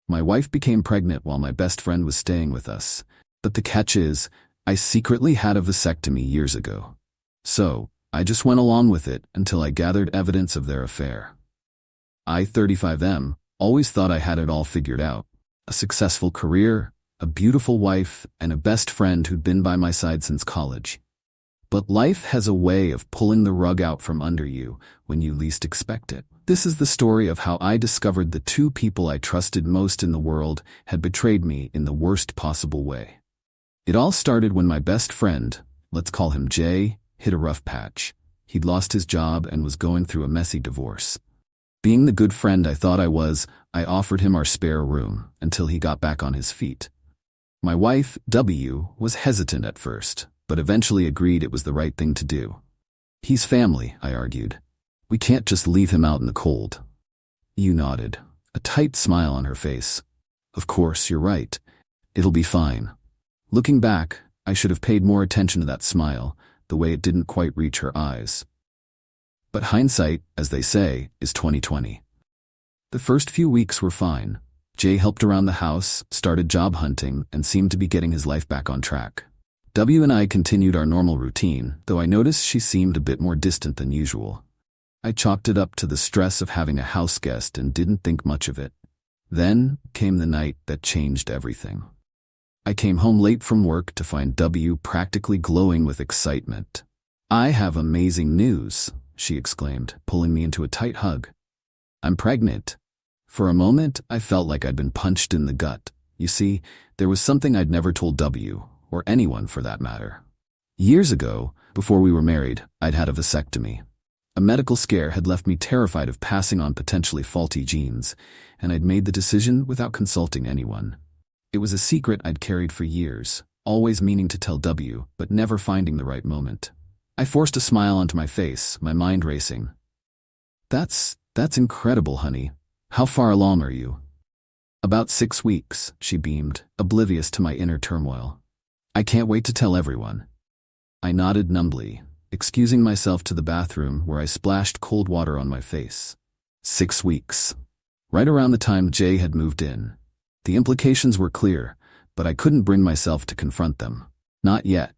My wife became pregnant while my best friend was staying with us. But the catch is, I secretly had a vasectomy years ago. So, I just went along with it until I gathered evidence of their affair. I, 35M, always thought I had it all figured out. A successful career, a beautiful wife, and a best friend who'd been by my side since college. But life has a way of pulling the rug out from under you when you least expect it. This is the story of how I discovered the two people I trusted most in the world had betrayed me in the worst possible way. It all started when my best friend, let's call him Jay, hit a rough patch. He'd lost his job and was going through a messy divorce. Being the good friend I thought I was, I offered him our spare room until he got back on his feet. My wife, W, was hesitant at first, but eventually agreed it was the right thing to do. He's family, I argued. We can't just leave him out in the cold. You nodded, a tight smile on her face. Of course, you're right. It'll be fine. Looking back, I should have paid more attention to that smile, the way it didn't quite reach her eyes. But hindsight, as they say, is 20/20. The first few weeks were fine. Jay helped around the house, started job hunting, and seemed to be getting his life back on track. W and I continued our normal routine, though I noticed she seemed a bit more distant than usual. I chalked it up to the stress of having a house guest and didn't think much of it. Then came the night that changed everything. I came home late from work to find W practically glowing with excitement. I have amazing news, she exclaimed, pulling me into a tight hug. I'm pregnant. For a moment, I felt like I'd been punched in the gut. You see, there was something I'd never told W, or anyone for that matter. Years ago, before we were married, I'd had a vasectomy. A medical scare had left me terrified of passing on potentially faulty genes, and I'd made the decision without consulting anyone. It was a secret I'd carried for years, always meaning to tell W, but never finding the right moment. I forced a smile onto my face, my mind racing. That's incredible, honey. How far along are you? About 6 weeks, she beamed, oblivious to my inner turmoil. I can't wait to tell everyone. I nodded numbly, excusing myself to the bathroom where I splashed cold water on my face. 6 weeks. Right around the time Jay had moved in. The implications were clear, but I couldn't bring myself to confront them. Not yet.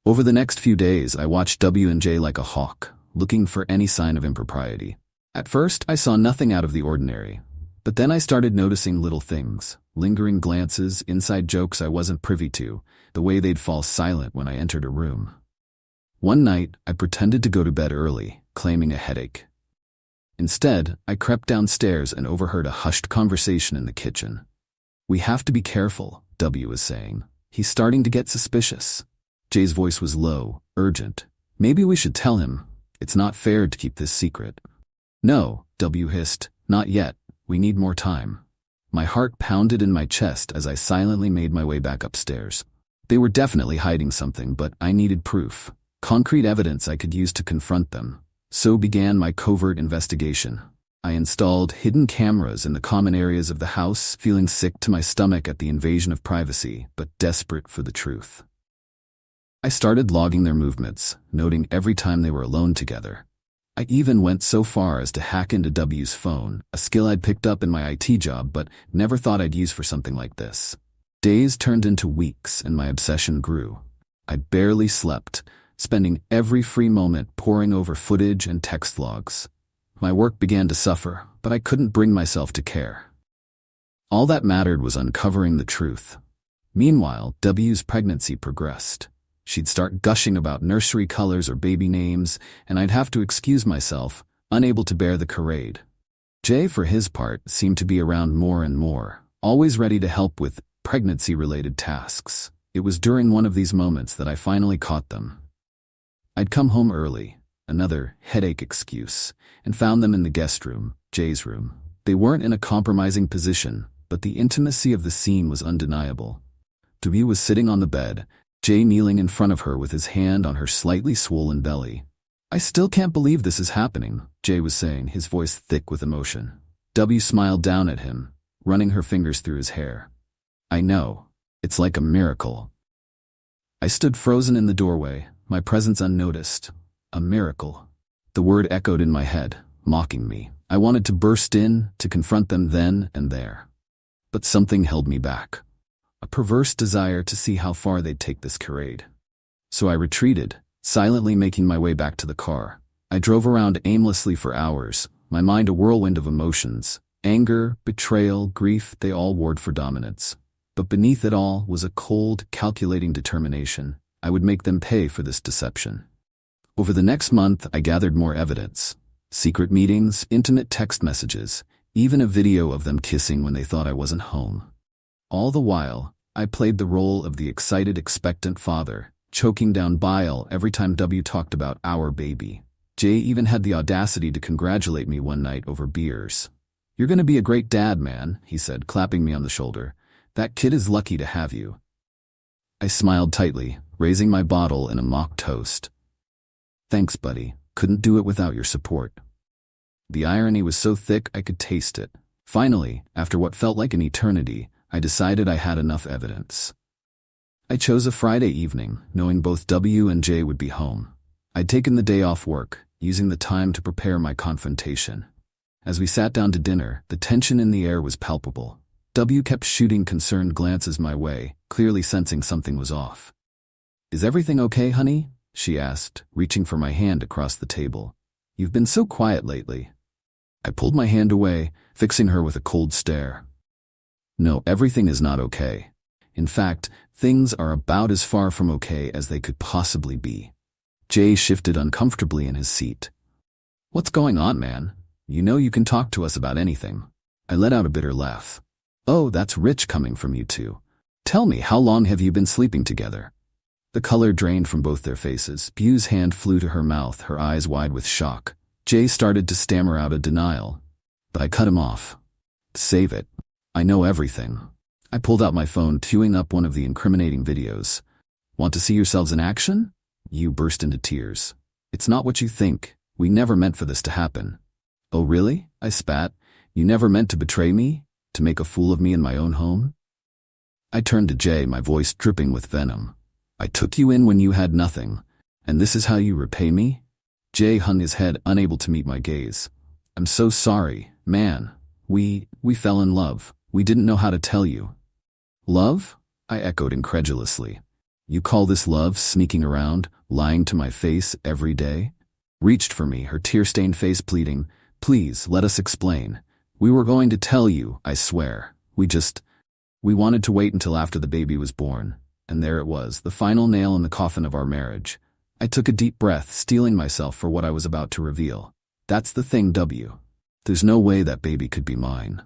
Over the next few days, I watched W and Jay like a hawk, looking for any sign of impropriety. At first, I saw nothing out of the ordinary, but then I started noticing little things, lingering glances, inside jokes I wasn't privy to, the way they'd fall silent when I entered a room. One night, I pretended to go to bed early, claiming a headache. Instead, I crept downstairs and overheard a hushed conversation in the kitchen. We have to be careful, W was saying. He's starting to get suspicious. Jay's voice was low, urgent. Maybe we should tell him. It's not fair to keep this secret. No, W hissed. Not yet. We need more time. My heart pounded in my chest as I silently made my way back upstairs. They were definitely hiding something, but I needed proof. Concrete evidence I could use to confront them. So began my covert investigation. I installed hidden cameras in the common areas of the house, feeling sick to my stomach at the invasion of privacy, but desperate for the truth. I started logging their movements, noting every time they were alone together. I even went so far as to hack into W's phone, a skill I'd picked up in my IT job but never thought I'd use for something like this. Days turned into weeks and my obsession grew. I barely slept, spending every free moment poring over footage and text logs. My work began to suffer, but I couldn't bring myself to care. All that mattered was uncovering the truth. Meanwhile, W's pregnancy progressed. She'd start gushing about nursery colors or baby names, and I'd have to excuse myself, unable to bear the charade. Jay, for his part, seemed to be around more and more, always ready to help with pregnancy-related tasks. It was during one of these moments that I finally caught them. I'd come home early, another headache excuse, and found them in the guest room, Jay's room. They weren't in a compromising position, but the intimacy of the scene was undeniable. W was sitting on the bed, Jay kneeling in front of her with his hand on her slightly swollen belly. I still can't believe this is happening, Jay was saying, his voice thick with emotion. W smiled down at him, running her fingers through his hair. I know. It's like a miracle. I stood frozen in the doorway, my presence unnoticed. A miracle. The word echoed in my head, mocking me. I wanted to burst in, to confront them then and there. but something held me back. A perverse desire to see how far they'd take this charade. So I retreated, silently making my way back to the car. I drove around aimlessly for hours, my mind a whirlwind of emotions. Anger, betrayal, grief, they all warred for dominance. But beneath it all was a cold, calculating determination. I would make them pay for this deception. Over the next month, I gathered more evidence. Secret meetings, intimate text messages, even a video of them kissing when they thought I wasn't home. All the while, I played the role of the excited, expectant father, choking down bile every time W talked about our baby. Jay even had the audacity to congratulate me one night over beers. "You're gonna be a great dad, man," he said, clapping me on the shoulder. "That kid is lucky to have you." I smiled tightly, raising my bottle in a mock toast. "Thanks, buddy. Couldn't do it without your support." The irony was so thick I could taste it. Finally, after what felt like an eternity, I decided I had enough evidence. I chose a Friday evening, knowing both W and J would be home. I'd taken the day off work, using the time to prepare my confrontation. As we sat down to dinner, the tension in the air was palpable. W kept shooting concerned glances my way, clearly sensing something was off. "Is everything okay, honey?" she asked, reaching for my hand across the table. "You've been so quiet lately." I pulled my hand away, fixing her with a cold stare. "No, everything is not okay. In fact, things are about as far from okay as they could possibly be." Jay shifted uncomfortably in his seat. "What's going on, man? You know you can talk to us about anything." I let out a bitter laugh. "Oh, that's rich coming from you two. Tell me, how long have you been sleeping together?" The color drained from both their faces. Bu's hand flew to her mouth, her eyes wide with shock. Jay started to stammer out a denial, but I cut him off. "Save it. I know everything." I pulled out my phone, queuing up one of the incriminating videos. "Want to see yourselves in action?" You burst into tears. "It's not what you think. We never meant for this to happen." "Oh, really?" I spat. "You never meant to betray me? To make a fool of me in my own home?" I turned to Jay, my voice dripping with venom. "I took you in when you had nothing, and this is how you repay me?" Jay hung his head, unable to meet my gaze. "I'm so sorry, man. We fell in love. We didn't know how to tell you." "Love?" I echoed incredulously. "You call this love, sneaking around, lying to my face every day?" Reached for me, her tear-stained face pleading, "Please, let us explain. We were going to tell you, I swear. We wanted to wait until after the baby was born." And there it was, the final nail in the coffin of our marriage. I took a deep breath, steeling myself for what I was about to reveal. "That's the thing, W. There's no way that baby could be mine."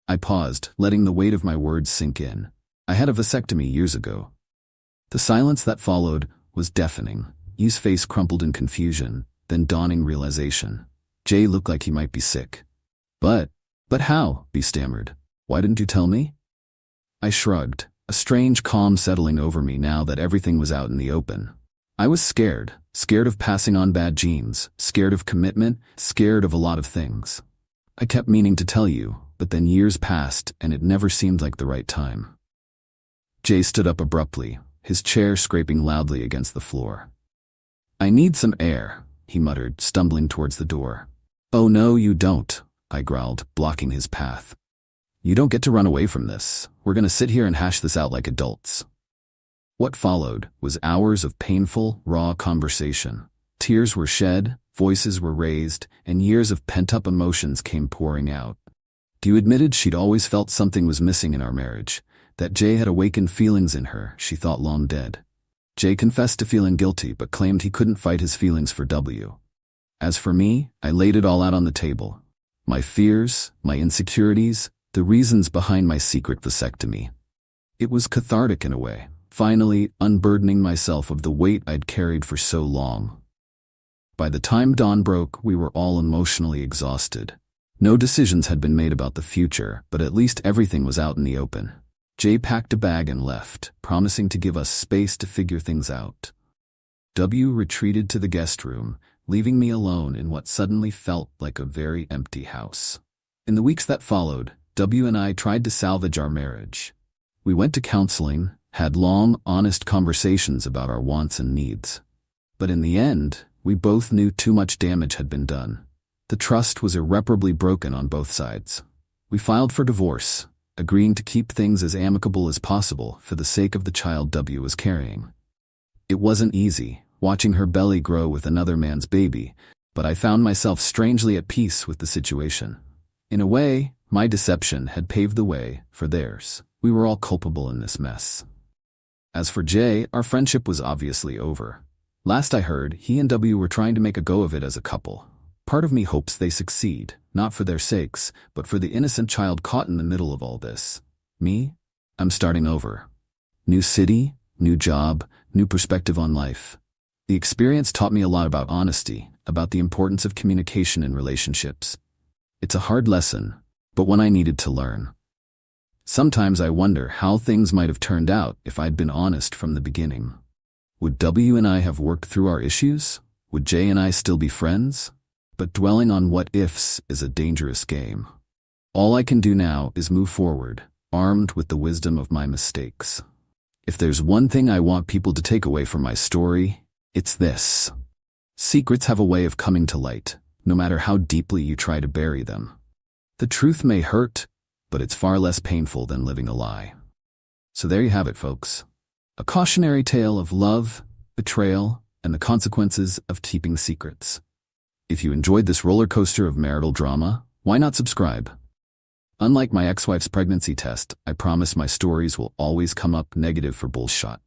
I paused, letting the weight of my words sink in. I had a vasectomy years ago. The silence that followed was deafening. Yu's face crumpled in confusion, then dawning realization. Jay looked like he might be sick. But how?" B stammered. "Why didn't you tell me?" I shrugged, a strange calm settling over me now that everything was out in the open. I was scared of passing on bad genes, scared of commitment, scared of a lot of things. I kept meaning to tell you, but then years passed and it never seemed like the right time. Jay stood up abruptly, his chair scraping loudly against the floor. "I need some air," he muttered, stumbling towards the door. "Oh no, you don't," I growled, blocking his path. "You don't get to run away from this. We're gonna sit here and hash this out like adults." What followed was hours of painful, raw conversation. Tears were shed, voices were raised, and years of pent-up emotions came pouring out. Q admitted she'd always felt something was missing in our marriage, that Jay had awakened feelings in her she thought long dead. Jay confessed to feeling guilty but claimed he couldn't fight his feelings for W. As for me, I laid it all out on the table. My fears, my insecurities, the reasons behind my secret vasectomy. It was cathartic in a way, finally unburdening myself of the weight I'd carried for so long. By the time dawn broke, we were all emotionally exhausted. No decisions had been made about the future, but at least everything was out in the open. Jay packed a bag and left, promising to give us space to figure things out. W retreated to the guest room, leaving me alone in what suddenly felt like a very empty house. In the weeks that followed, W and I tried to salvage our marriage. We went to counseling, had long, honest conversations about our wants and needs. But in the end, we both knew too much damage had been done. The trust was irreparably broken on both sides. We filed for divorce, agreeing to keep things as amicable as possible for the sake of the child W was carrying. It wasn't easy, watching her belly grow with another man's baby, but I found myself strangely at peace with the situation. In a way, my deception had paved the way for theirs. We were all culpable in this mess. As for Jay, our friendship was obviously over. Last I heard, he and W were trying to make a go of it as a couple. Part of me hopes they succeed, not for their sakes, but for the innocent child caught in the middle of all this. Me? I'm starting over. New city, new job, new perspective on life. The experience taught me a lot about honesty, about the importance of communication in relationships. It's a hard lesson, but one I needed to learn. Sometimes I wonder how things might have turned out if I'd been honest from the beginning. Would W and I have worked through our issues? Would Jay and I still be friends? But dwelling on what-ifs is a dangerous game. All I can do now is move forward, armed with the wisdom of my mistakes. If there's one thing I want people to take away from my story, it's this. Secrets have a way of coming to light, no matter how deeply you try to bury them. The truth may hurt, but it's far less painful than living a lie. So there you have it, folks. A cautionary tale of love, betrayal, and the consequences of keeping secrets. If you enjoyed this roller coaster of marital drama, why not subscribe? Unlike my ex-wife's pregnancy test, I promise my stories will always come up negative for bullshit.